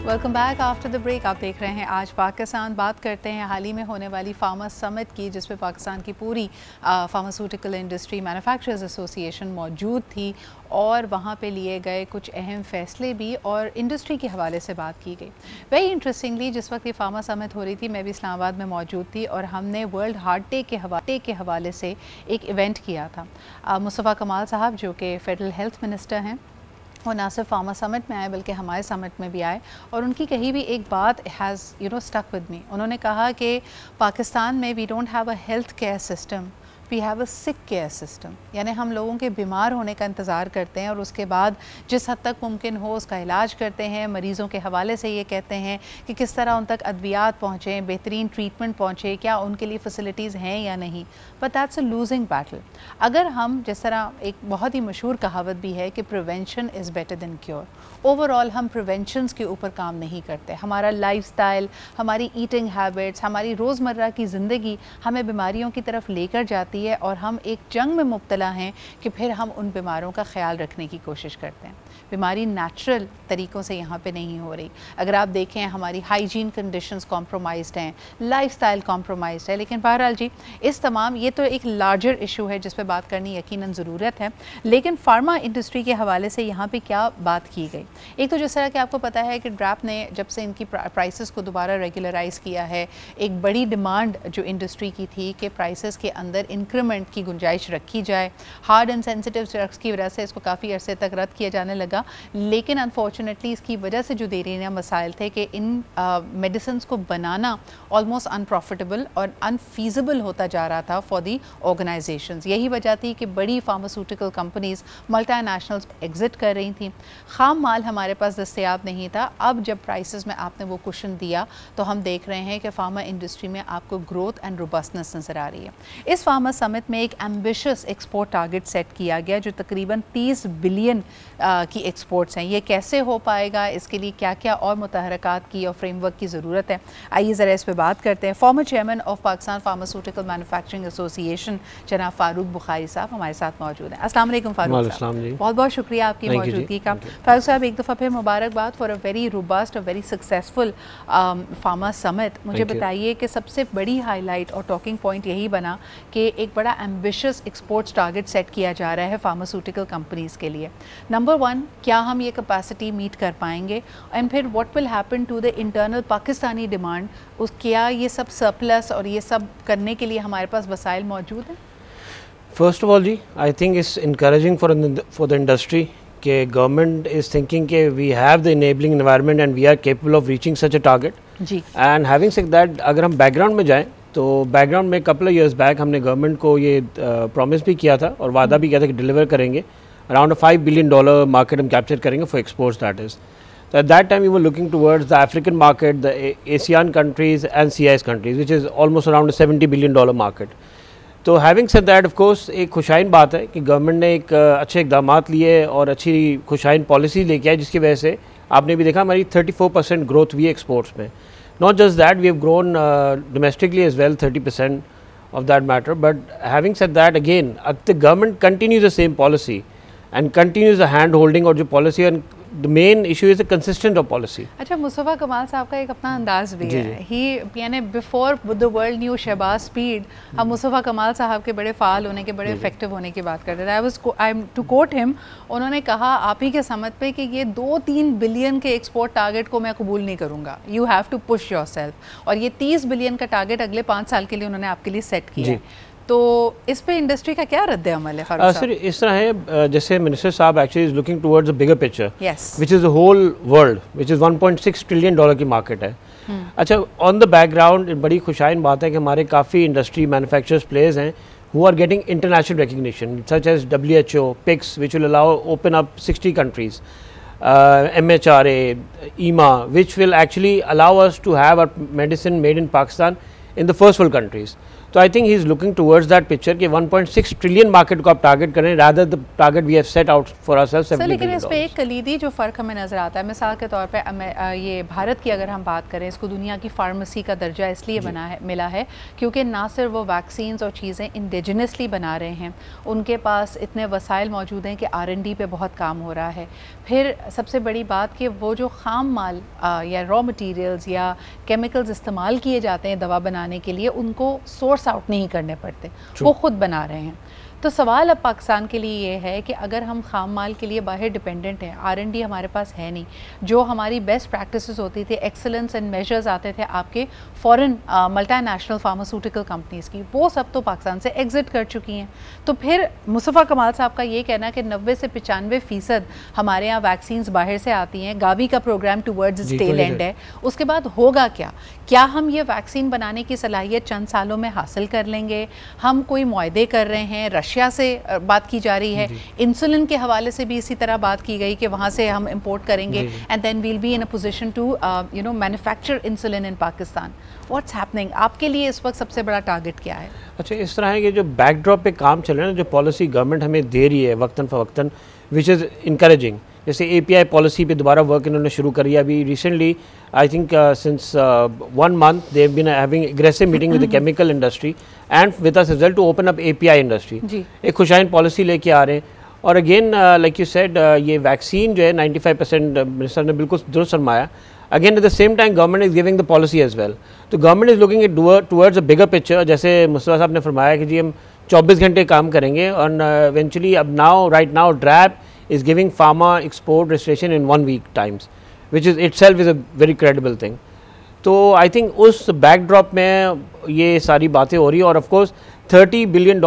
Welcome back after the break. آپ دیکھ رہے ہیں آج پاکستان. بات کرتے ہیں حال ہی میں ہونے والی فارما سمٹ کی, جس پہ پاکستان کی پوری فارماسیوٹیکل انڈسٹری مینوفیکچررز ایسوسی ایشن موجود تھی, اور وہاں پہ لیے گئے کچھ اہم فیصلے بھی اور انڈسٹری کے حوالے سے بات کی گئی. ویری انٹرسٹنگلی جس وقت یہ فارما سمٹ ہو رہی تھی میں بھی اسلام آباد میں موجود تھی, اور ہم نے ورلڈ ہارٹ ڈے کے حوالے سے ایک ایونٹ کیا تھا. مصطفیٰ کمال صاحب جو کہ فیڈرل ہیلتھ منسٹر ہیں, وہ نہ صرف فارما سمٹ میں آئے بلکہ ہمارے سمٹ میں بھی آئے, اور ان کی کہی بھی ایک بات ہیز اسٹک ود می. انہوں نے کہا کہ پاکستان میں we don't have a health care system, we have a sick care system. یعنی ہم لوگوں کے بیمار ہونے کا انتظار کرتے ہیں اور اس کے بعد جس حد تک ممکن ہو اس کا علاج کرتے ہیں. مریضوں کے حوالے سے یہ کہتے ہیں کہ کس طرح ان تک ادویات پہنچیں, بہترین ٹریٹمنٹ پہنچے, کیا ان کے لیے فیسلٹیز ہیں یا نہیں. But that's a losing battle. اگر ہم جس طرح ایک بہت ہی مشہور کہاوت بھی ہے کہ prevention is better than cure, over all ہم پریونشنس کے اوپر کام نہیں کرتے. ہمارا لائف سٹائل, ہماری ایٹنگ ہیبٹس, ہماری روزمرہ کی زندگی ہمیں بیماریوں کی طرف لے کر جاتی ہے, اور ہم ایک جنگ میں مبتلا ہیں کہ پھر ہم ان بیماروں کا خیال رکھنے کی کوشش کرتے ہیں. بیماری نیچرل طریقوں سے یہاں پہ نہیں ہو رہی. اگر آپ دیکھیں ہماری ہائیجین کنڈیشنز کمپرومائزڈ ہیں, لائف سٹائل کمپرومائزڈ ہے. لیکن بہرحال جی, اس تمام یہ تو ایک لارجر ایشو ہے جس پہ بات کرنی یقیناً ضرورت ہے. لیکن فارما انڈسٹری کے حوالے سے یہاں پہ کیا بات کی گئی. ایک تو جس طرح کہ آپ کو پتہ ہے کہ ڈراپ نے جب سے ان کی پرائسز کو دوبارہ ریگولرائز کیا ہے, ایک بڑی ڈیمانڈ جو انڈسٹری کی تھی کہ پرائسز کے اندر انکریمنٹ کی گنجائش رکھی جائے. ہارڈ اینڈ سینسٹیو ڈرگس کی وجہ سے اس کو کافی عرصے تک رد کیا جانے لگا, لیکن انفارچونیٹلی اس کی وجہ سے جو دیرینہ مسائل تھے کہ ان میڈیسنس کو بنانا آلموسٹ ان پروفیٹیبل اور انفیزیبل ہوتا جا رہا تھا فار دی آرگنائزیشنز. یہی وجہ تھی کہ بڑی pharmaceutical companies multinationals exit کر رہی تھیں. خام مال ہمارے پاس دستیاب نہیں تھا. اب جب پرائسز میں آپ نے وہ کشن دیا تو ہم دیکھ رہے ہیں کہ فارما انڈسٹری میں آپ کو گروتھ اینڈ روبسٹنس نظر آ رہی ہے. اس فارما سمٹ میں ایک ایمبیشس ایکسپورٹ ٹارگٹ سیٹ کیا گیا جو تقریباً 30 بلین کی ایکسپورٹس ہیں. یہ کیسے ہو پائے گا, اس کے لیے کیا کیا اور متحرکات کی اور فریم ورک کی ضرورت ہے, آئیے ذرا اس پہ بات کرتے ہیں. Former chairman of Pakistan pharmaceutical manufacturing association جناب فاروق بخاری صاحب ہمارے ساتھ موجود ہیں. السلام علیکم فاروق صاحب, بہت بہت شکریہ آپ کی موجودگی کا. فاروق صاحب ایک دفعہ پھر مبارکباد فار اے ویری روبسٹ اور ویری سکسیزفل فارما سمٹ. مجھے بتائیے کہ سب سے بڑی ہائی لائٹ اور ٹاکنگ پوائنٹ یہی بنا کہ ایک بڑا ایمبیشس ایکسپورٹس ٹارگٹ سیٹ کیا جا رہا ہے فارماسیوٹیکل کمپنیز کے لیے. نمبر 1, کیا ہم یہ کیپیسٹی میٹ کر پائیں گے, اینڈ پھر what will happen to the internal Pakistani demand, اس کیا یہ سب سرپلس اور یہ سب کرنے کے لیے ہمارے پاس وسائل موجود ہیں. فرسٹ آف آل جی, I think it's encouraging for the industry کہ گورنمنٹ از تھنکنگ کہ we have the enabling environment and we are capable of reaching such a target. جی, اینڈ ہیونگ سیڈ دیٹ, اگر ہم back ground میں جائیں تو back ground میں couple of years back ہم نے گورنمنٹ کو یہ پرومس بھی کیا تھا اور وعدہ بھی کیا تھا کہ ڈلیور کریں گے اراؤنڈ $5 بلین مارکیٹ ہم کیپچر کریں گے for exports. That is so at that time we were looking towards the African market, the ASEAN countries and CIS countries, which is almost around a $70 billion market. تو having said that, of course ایک خوشائن بات ہے کہ government نے ایک اچھے اقدامات لیے اور اچھی خوشائن پالیسی لے کے آئی, جس کی وجہ سے آپ نے بھی دیکھا ہماری 34% گروتھ ہوئی ہے ایکسپورٹس میں. Not just that, we have grown domestically as well 30% of that matter. But having said that, again, the government continues the same policy and continues the hand holding اور جو policy, and the main issue is the consistent of policy. اچھا, مصطفیٰ کمال صاحب کا ایک اپنا انداز بھی ہے. یعنی before the world knew Shahbaz speed, ہم مصطفیٰ کمال صاحب کے بڑے فعال ہونے کے, بڑے افیکٹو ہونے کی بات کرتے تھے. ٹو کوٹ ہم, انہوں نے کہا آپ ہی کے سمت پہ کہ یہ 2-3 بلین کے ایکسپورٹ ٹارگٹ کو میں قبول نہیں کروں گا, you have to push yourself. اور یہ 30 بلین کا ٹارگٹ اگلے 5 سال کے لیے انہوں نے آپ کے لیے سیٹ کیا ہے. تو اس پہ انڈسٹری کا کیا رد عمل ہے؟ سر اس طرح ہے جیسے منسٹر صاحب actually is looking towards a bigger picture which is the whole world which is $1.6 trillion کی مارکیٹ ہے. اچھا, آن دا بیک گراؤنڈ بڑی خوشائن بات ہے کہ ہمارے کافی انڈسٹری مینوفیکچررز پلیئرز ہیں who are getting international recognition such as WHO, PICS, which will allow open up 60 countries, MHRA, EMA, which will actually allow us to have our medicine made in Pakistan in the first world countries. تو I think he is looking towards that picture کہ 1.6 trillion market کو آپ target کریں rather the target we have set out for ourselves. سر لیکن اس پہ ایک کلیدی جو فرق ہمیں نظر آتا ہے، مثال کے طور پہ یہ بھارت کی اگر ہم بات کریں، اس کو دنیا کی فارمیسی کا درجہ اس لیے ملا ہے کیونکہ نہ صرف وہ ویکسینز اور چیزیں انڈیجنسلی بنا رہے ہیں، ان کے پاس اتنے وسائل موجود ہیں کہ R&D پہ بہت کام ہو رہا ہے. پھر سب سے بڑی بات کہ وہ جو خام مال یا را مٹیریلز یا کیمیکلز استعمال کیے جاتے ہیں دوا بنانے کے لیے، ان کو سورس آؤٹ نہیں کرنے پڑتے، وہ خود بنا رہے ہیں. تو سوال اب پاکستان کے لیے یہ ہے کہ اگر ہم خام مال کے لیے باہر ڈیپینڈنٹ ہیں، R&D ہمارے پاس ہے نہیں، جو ہماری بیسٹ پریکٹسز ہوتی تھی، ایکسلنس اینڈ میجرز آتے تھے آپ کے فورن ملٹی نیشنل فارماسیوٹیکل کمپنیز کی، وہ سب تو پاکستان سے ایگزٹ کر چکی ہیں. تو پھر مصطفیٰ کمال صاحب کا یہ کہنا کہ 90 سے 95% ہمارے یہاں ویکسینز باہر سے آتی ہیں، گاوی کا پروگرام ٹورڈز ٹیل اینڈ ہے، اس کے بعد ہوگا کیا ہم یہ ویکسین بنانے کی صلاحیت چند سالوں میں حاصل کر لیں گے؟ ہم کوئی معاہدے کر رہے ہیں، رشیا سے بات کی جا رہی ہے، انسولن کے حوالے سے بھی اسی طرح بات کی گئی کہ وہاں سے ہم امپورٹ کریں گے and then we'll be in a position to manufacture insulin in Pakistan. What's happening? آپ کے لیے اس وقت سب سے بڑا ٹارگٹ کیا ہے؟ اچھا، اس طرح ہے کہ جو بیک ڈراپ پہ کام چل رہا ہے نا، جو پالیسی گورنمنٹ ہمیں دے رہی ہے وقتاً فوقتاً، وچ از انکریجنگ. جیسے API پالیسی پہ دوبارہ ورک انہوں نے شروع کری ہے. ابھی recently I think since 1 month they have been having aggressive meeting with the chemical industry and with us as well to open up API industry. ایک خوشائن پالیسی لے کے آ رہے ہیں. اور اگین لائک یو سیڈ یہ ویکسین جو ہے 95% minister نے بالکل درست فرمایا. Again at the same time government is giving the policy as well. تو government is looking at towards a bigger picture. جیسے مصطفیٰ صاحب نے فرمایا کہ جی ہم 24 گھنٹے کام کریں گے اور ایونچولی اب right now DRAP is giving pharma export registration in 1 week times, which is itself is a very credible thing. تو I think اس بیک ڈراپ میں یہ ساری باتیں ہو رہی ہیں اور of course $30 billion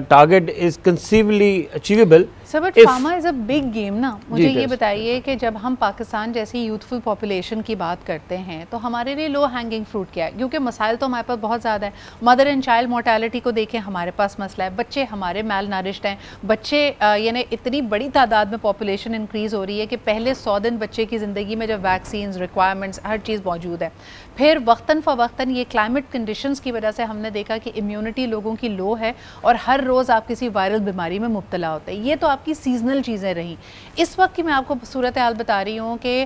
target is conceivably achievable. Sir but pharma is a big game نا. مجھے یہ بتائیے کہ جب ہم پاکستان جیسی یوتھفل پاپولیشن کی بات کرتے ہیں تو ہمارے لیے لو ہینگنگ فروٹ کیا ہے؟ کیونکہ مسائل تو ہمارے پاس بہت زیادہ ہیں. مدر اینڈ چائلڈ مورٹیلٹی کو دیکھیں، ہمارے پاس مسئلہ ہے. بچے ہمارے میل نرشڈ ہیں. بچے یعنی اتنی بڑی تعداد میں پاپولیشن انکریز ہو رہی ہے کہ پہلے 100 دن بچے کی زندگی میں جب ویکسینز ریکوائرمنٹس ہر چیز موجود ہے. پھر وقتاً فوقتاً یہ کلائمیٹ کنڈیشنز کی وجہ سے ہم نے دیکھا کہ امیونٹی لوگوں کی لو ہے اور ہر روز آپ کسی وائرل بیماری میں مبتلا ہوتے ہیں. یہ تو آپ کی سیزنل چیزیں رہیں. اس وقت کی میں آپ کو صورتحال بتا رہی ہوں کہ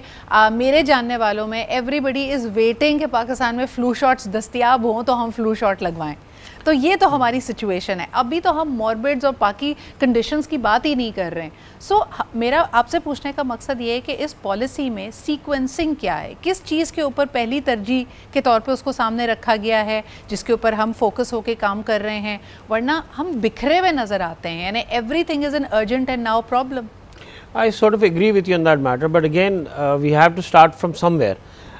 میرے جاننے والوں میں ایوری بڈی از ویٹنگ کہ پاکستان میں فلو شاٹس دستیاب ہوں تو ہم فلو شاٹ لگوائیں. تو یہ تو ہماری سچویشن ہے. ابھی تو ہم موربڈز اور باقی کنڈیشنز کی بات ہی نہیں کر رہے ہیں. سو میرا آپ سے پوچھنے کا مقصد یہ ہے کہ اس پالیسی میں سیکوینسنگ کیا ہے؟ کس چیز کے اوپر پہلی ترجیح کے طور پہ اس کو سامنے رکھا گیا ہے جس کے اوپر ہم فوکس ہو کے کام کر رہے ہیں؟ ورنہ ہم بکھرے ہوئے نظر آتے ہیں. یعنی every thing is an urgent and now problem. I sort of agree with you on that matter, but again we have to start from somewhere.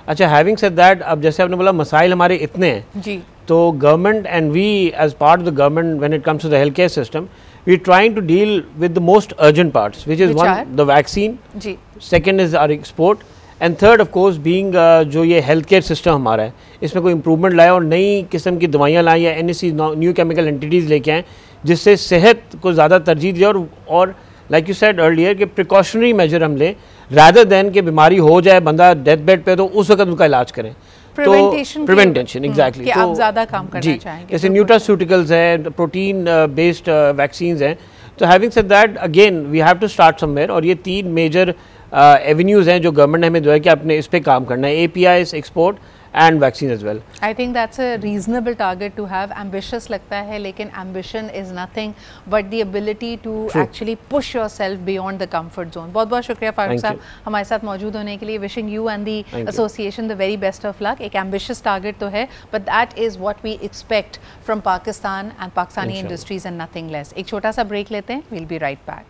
اچھا, having said that, اب جیسے آپ نے بولا مسائل ہمارے اتنے ہیں جی، تو government and we as part of the government when it comes to the healthcare system, we are trying to deal with the most urgent parts, which is one, the vaccine, جی, second is our export, and third of course being جو یہ health care system ہمارا ہے اس میں کوئی improvement لائے اور نئی قسم کی دوائیاں لائیں یا NSC نیو کیمیکل اینٹیز لے کے آئیں جس سے صحت کو زیادہ ترجیح دے اور لائک یو سیڈ ارلیئر کہ پریکاشنری میجر ہم لیں رادر دین کہ بیماری ہو جائے بندہ ڈیتھ بیڈ پہ تو اس وقت ان کا علاج کریں. پریونٹیشن ایگزیکٹلی کہ آپ زیادہ کام کرنا چاہیں گے. جیسے نیوٹراسیوٹیکلز ہیں, پروٹین بیسڈ ویکسینز ہیں. تو having said that again we have to start somewhere, اور یہ 3 میجر ایونیوز ہیں جو گورنمنٹ نے ہمیں دیا کہ آپ نے اس پہ کام کرنا ہے, APIs, export and vaccine as well. I think that's a reasonable target to have. Ambitious لگتا ہے لیکن ambition is nothing but the ability to actually push yourself beyond the comfort zone. بہت بہت شکریہ فاروق صاحب ہمارے ساتھ موجود ہونے کے لیے. wishing you and the association the very best of luck. ایک ambitious target تو ہے but that is what we expect from Pakistan and Pakistani industries and nothing less. ایک چھوٹا سا بریک لیتے ہیں, we'll be right back.